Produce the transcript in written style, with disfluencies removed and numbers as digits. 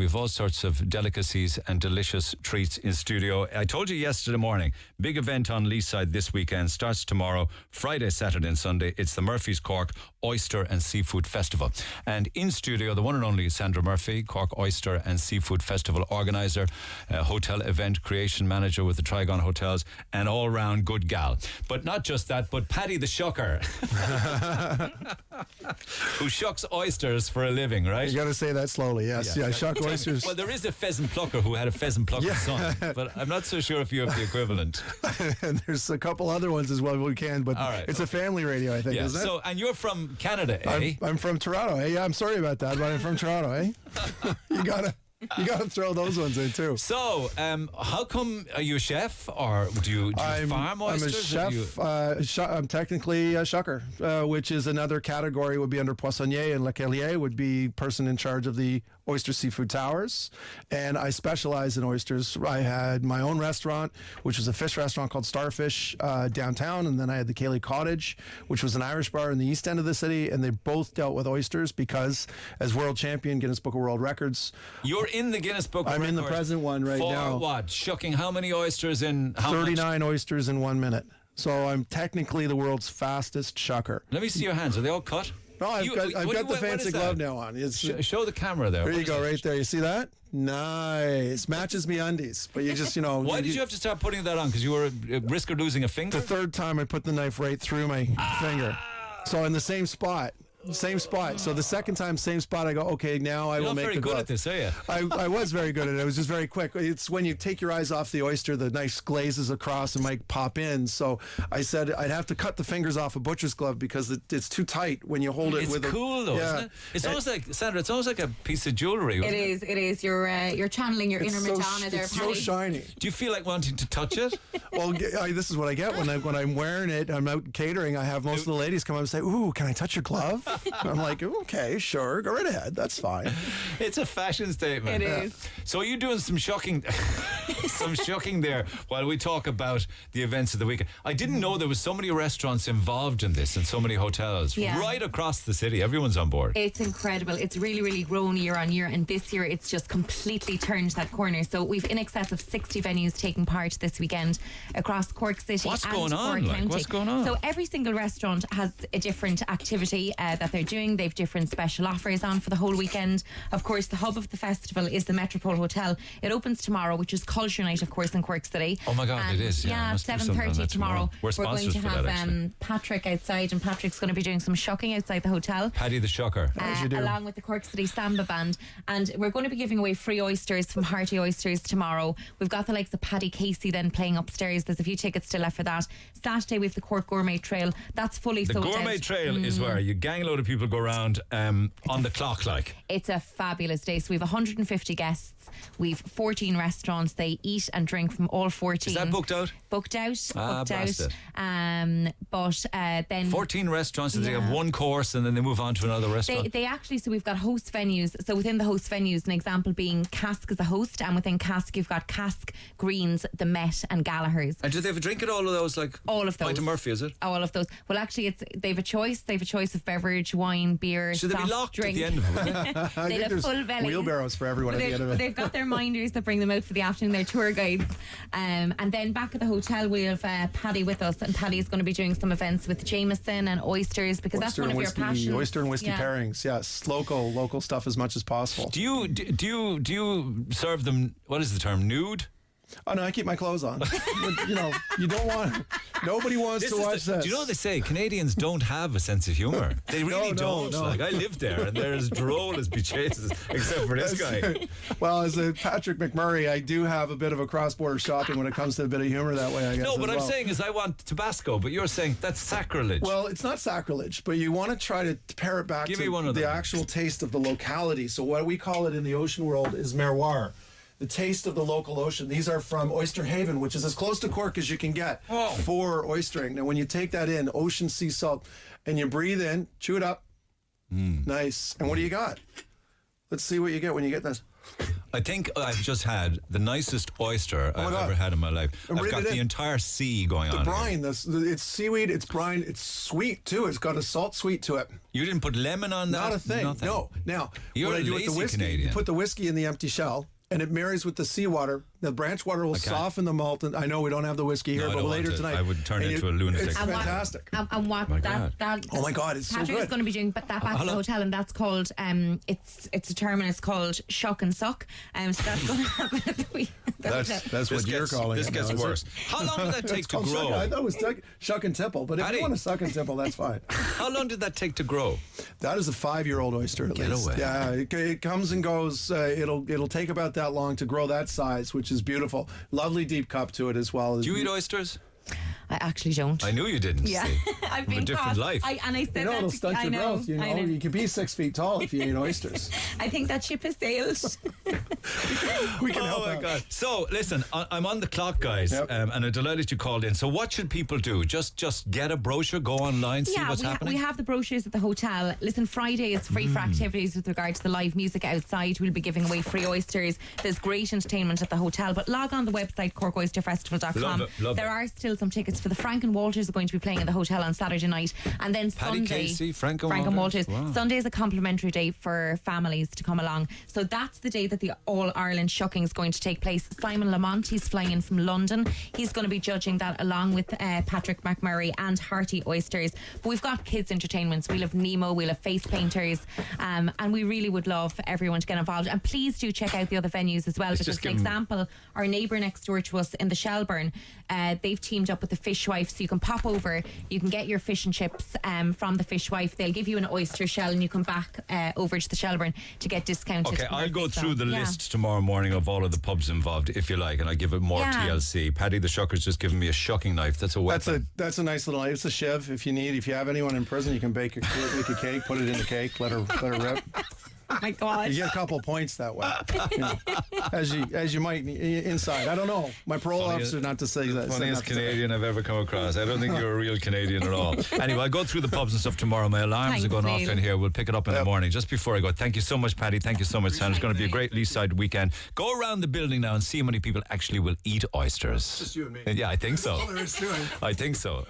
We have all sorts of delicacies and delicious treats in studio. I told you yesterday morning, big event on Leaside this weekend. Starts tomorrow, Friday, Saturday and Sunday. It's the Murphy's Cork Oyster and Seafood Festival. And in studio, the one and only Sandra Murphy, Cork Oyster and Seafood Festival organiser, hotel event creation manager with the Trigon Hotels, and all-round good gal. But not just that, but Paddy the Shucker, who shucks oysters for a living, right? You got to say that slowly, yes. Yeah, shuck oysters. Well, there is a pheasant plucker who had a pheasant plucker son, but I'm not so sure if you have the equivalent. And there's a couple other ones as well we can, but it's a family radio, I think, isn't it? So, and you're from Canada, eh? I'm from Toronto, eh? Yeah, I'm sorry about that, but I'm from Toronto, eh? You gotta throw those ones in too. So, how come, are you a chef or do you farm oysters? I'm a chef. I'm technically a shucker, which is another category, would be under poissonnier, and le Kellier would be person in charge of the oyster seafood towers. And I specialize in oysters. I had my own restaurant, which was a fish restaurant called Starfish downtown, and then I had the Cayley Cottage, which was an Irish bar in the east end of the city, and they both dealt with oysters because, as world champion, Guinness Book of World Records. You're in the Guinness Book of Records. I'm in the present one right now. For what? Shucking how many oysters in how 39 oysters in 1 minute. So I'm technically the world's fastest shucker. Let me see your hands. Are they all cut? No, I've got the fancy glove now on. Show the camera there. There you go, right there. You see that? Nice. Matches me undies. But you just, Why did you have to start putting that on? Because you were at risk of losing a finger? The third time I put the knife right through my finger. So in the same spot. Same spot. So the second time, same spot, I go, okay, now I will make the glove. You're not very good at this, are you? I was very good at it. It was just very quick. It's when you take your eyes off the oyster, the knife glazes across and might pop in. So I said I'd have to cut the fingers off a butcher's glove because it's too tight when you hold it with It's cool, though, isn't it? It's almost like, Sandra, it's almost like a piece of jewellery. It is. You're channeling your inner Madonna there, It's Paddy. so shiny. Do you feel like wanting to touch it? Well, this is what I get when I'm wearing it. I'm out catering. I have most of the ladies come up and say, "Ooh, can I touch your glove?" I'm like, okay, sure, go right ahead. That's fine. It's a fashion statement. It is. So are you doing some shucking there while we talk about the events of the weekend? I didn't know there was so many restaurants involved in this and so many hotels right across the city. Everyone's on board. It's incredible. It's really, really grown year on year, and this year it's just completely turned that corner. So we've in excess of 60 venues taking part this weekend across Cork City What's and going on? Cork County. What's going on? So every single restaurant has a different activity that they're doing. They've different special offers on for the whole weekend. Of course, the hub of the festival is the Metropole Hotel. It opens tomorrow, which is Culture Night, of course, in Cork City. Oh my God, it is. Yeah, 7:30 tomorrow. We're going to have Patrick outside, and Patrick's going to be doing some shucking outside the hotel. Paddy the Shucker. Along with the Cork City Samba Band. And we're going to be giving away free oysters from Hearty Oysters tomorrow. We've got the likes of Paddy Casey then playing upstairs. There's a few tickets still left for that. Saturday we have the Cork Gourmet Trail. That's fully sold out. The Gourmet Trail is where you gang load of people go around on the clock like. It's a fabulous day. So we have 150 guests. We've 14 restaurants. They eat and drink from all 14. Is that booked out? Booked out. But then 14 restaurants, they have one course and then they move on to another restaurant. They actually, so we've got host venues. So within the host venues, an example being Cask as a host, and within Cask you've got Cask, Greens, the Met and Gallagher's. And do they have a drink at all of those? Like all of those. Pint of Murphy, is it? All of those. Well, actually, they've a choice. They've a choice of beverage, wine, beer, should soft they be locked drink. at the end of it? I think there's full belly. Wheelbarrows for everyone at the end of it. They've got their minders that bring them out for the afternoon. They're tour guides. And then back at the hotel, we have Paddy with us, and Paddy is going to be doing some events with Jameson and oysters because that's one of your passions. Oyster and whiskey pairings, yes. Local stuff as much as possible. Do you serve them? What is the term? Nude? Oh no, I keep my clothes on. But, you don't want. Nobody wants to watch this. Do you know what they say? Canadians don't have a sense of humour. They really don't. No. Like I lived there, and they're as droll as bechases, except for this guy. Well, as a Patrick McMurray, I do have a bit of a cross-border shopping when it comes to a bit of humour that way. I guess. No, what I'm saying is I want Tabasco, but you're saying that's sacrilege. Well, it's not sacrilege, but you want to try to pair it back to the actual taste of the locality. So what we call it in the ocean world is merroir. The taste of the local ocean. These are from Oyster Haven, which is as close to Cork as you can get for oystering. Now, when you take that in, ocean sea salt, and you breathe in, chew it up. Nice. And what do you got? Let's see what you get when you get this. I think I've just had the nicest oyster I've God. ever had in my life. And I've read got it the in. entire sea going The on. brine, it's seaweed, it's brine, it's sweet too. It's got a salt sweet to it. You didn't put lemon on that? Not a thing. Nothing. No. Now, You're what a I do with the lazy whiskey, Canadian. you put the whiskey in the empty shell, and it marries with the seawater. The branch water will soften the malt. And I know we don't have the whiskey here, No, I but don't later want it. tonight. I would turn and into a lunatic. It's And what- fantastic. And what My that, God. that Oh my God, it's so Patrick is good. going to be doing that back at the hotel, and that's called it's a term, and it's called shock and suck. So that's going to happen at the week. That's what you're calling This it gets now, is it? worse. How long did that take It's to called grow? Shuck. I thought it was shuck and tipple, but if Paddy. you want to suck and tipple, that's fine. How long did that take to grow? That is a 5-year-old oyster at Get least. away. Yeah, it comes and goes. It'll take about that long to grow that size, which is beautiful. Lovely deep cup to it as well. Do you eat oysters? I actually don't. I knew you didn't. Yeah, See. I've From a been different caught. life. And I said You know, that it'll to- stunt I your know, growth. You I know, you could be 6 feet tall if you eat oysters. I think that ship has sailed. We can Oh help my out. God! So listen, I'm on the clock, guys, Yep. and I'm delighted you called in. So what should people do? Just get a brochure, go online, see what's happening. we have the brochures at the hotel. Listen, Friday is free for activities with regard to the live music outside. We'll be giving away free oysters. There's great entertainment at the hotel, but log on the website corkoysterfestival.com. Love There it. are still some tickets for the Frank and Walters are going to be playing in the hotel on Saturday night, and then Paddy Sunday Casey, Frank and Walters. Wow. Sunday is a complimentary day for families to come along. So that's the day that the All Ireland Shucking is going to take place. Simon Lamont, he's flying in from London. He's going to be judging that along with Patrick McMurray and Hearty Oysters. But we've got kids' entertainments. We'll have Nemo, we'll have face painters, and we really would love everyone to get involved. And please do check out the other venues as well, because, just for give 'em- example, our neighbour next door to us in the Shelburne, they've teamed up with the Fishwife, so you can pop over, you can get your fish and chips from the Fishwife. They'll give you an oyster shell, and you come back over to the Shelburne to get discounted. Okay, I'll go Murphy's. through the Yeah. list tomorrow morning of all of the pubs involved, if you like, and I'll give it more Yeah. TLC. Paddy the Shucker's just given me a shucking knife. That's a weapon. That's a nice little. It's a shiv if you need. If you have anyone in prison, you can make a cake, put it in the cake, let her rip. Oh my God. You get a couple points that way, you know, as you might inside. I don't know. My parole officer, not to say that. Funniest Canadian I've ever come across. I don't think you're a real Canadian at all. Anyway, I'll go through the pubs and stuff tomorrow. My alarms Thanks, are going off Neil. in here. We'll pick it up in the morning. Just before I go, thank you so much, Paddy. Thank you so much, Sandra. It's going to be a great Leaside weekend. Go around the building now and see how many people actually will eat oysters. Just you and me. Yeah, I think so. There is to it. I think so.